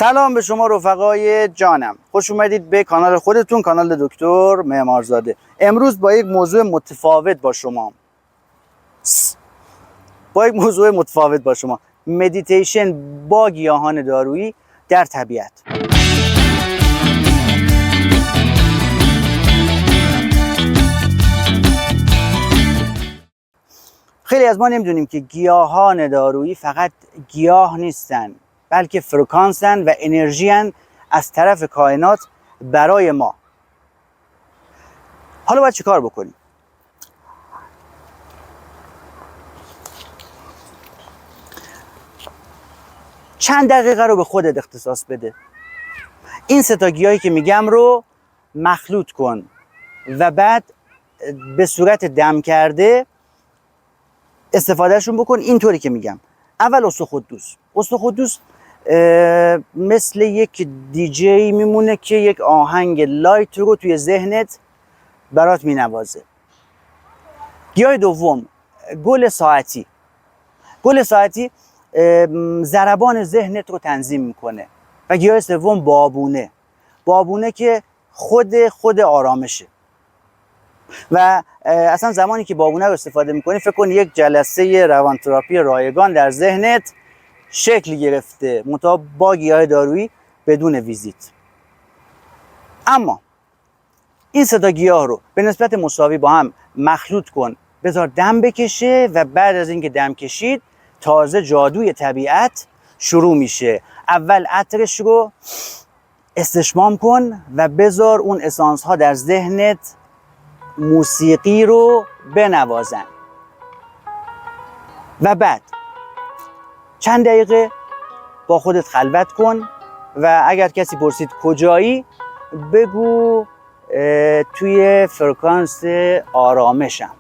سلام به شما رفقای جانم، خوش اومدید به کانال خودتون، کانال دکتر معمارزاده. امروز با یک موضوع متفاوت با شما مدیتیشن با گیاهان دارویی در طبیعت. خیلی از ما نمیدونیم که گیاهان دارویی فقط گیاه نیستن، بلکه فرکانسن و انرژی از طرف کائنات برای ما. حالا باید چه کار بکنیم؟ چند دقیقه رو به خودت اختصاص بده. این سه تا گیاهی که میگم رو مخلوط کن و بعد به صورت دم کرده استفادهشون بکن. اینطوری که میگم. اول استخوان مثل یک دیجی میمونه که یک آهنگ لایت رو توی ذهنت برات مینوازه. گیاه دوم گل ساعتی. گل ساعتی ضربان ذهنت رو تنظیم میکنه. و گیاه سوم بابونه که خود آرامشه. و اصلا زمانی که بابونه رو استفاده میکنی فکر کن یک جلسه روانتراپی رایگان در ذهنت شکل گرفته، منتها با گیاه دارویی بدون ویزیت. اما این سه تا گیاه رو به نسبت مساوی با هم مخلوط کن، بذار دم بکشه و بعد از اینکه دم کشید تازه جادوی طبیعت شروع میشه. اول عطرش رو استشمام کن و بذار اون اسانس ها در ذهنت موسیقی رو بنوازن و بعد چند دقیقه با خودت خلوت کن و اگر کسی پرسید کجایی بگو توی فرکانس آرامشم.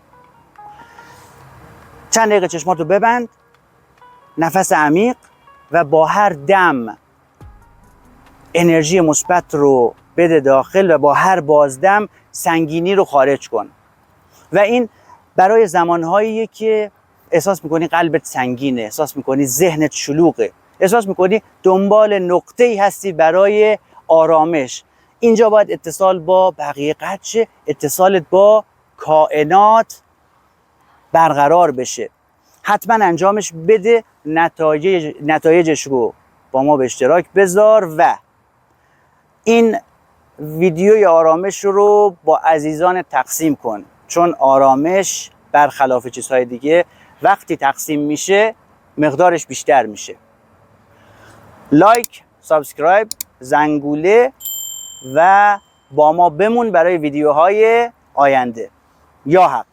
چند دقیقه چشماتو ببند، نفس عمیق و با هر دم انرژی مثبت رو بده داخل و با هر بازدم سنگینی رو خارج کن. و این برای زمانهایی که احساس میکنی قلبت سنگینه، احساس میکنی ذهنت شلوغه، احساس میکنی دنبال نقطه‌ای هستی برای آرامش. اینجا باید اتصال با بقیه قطع شه، اتصالت با کائنات برقرار بشه. حتما انجامش بده، نتایجش رو با ما به اشتراک بذار و این ویدیوی آرامش رو با عزیزان تقسیم کن، چون آرامش برخلاف چیزهای دیگه وقتی تقسیم میشه مقدارش بیشتر میشه. لایک، سابسکرایب، زنگوله و با ما بمون برای ویدیوهای آینده. یا حق.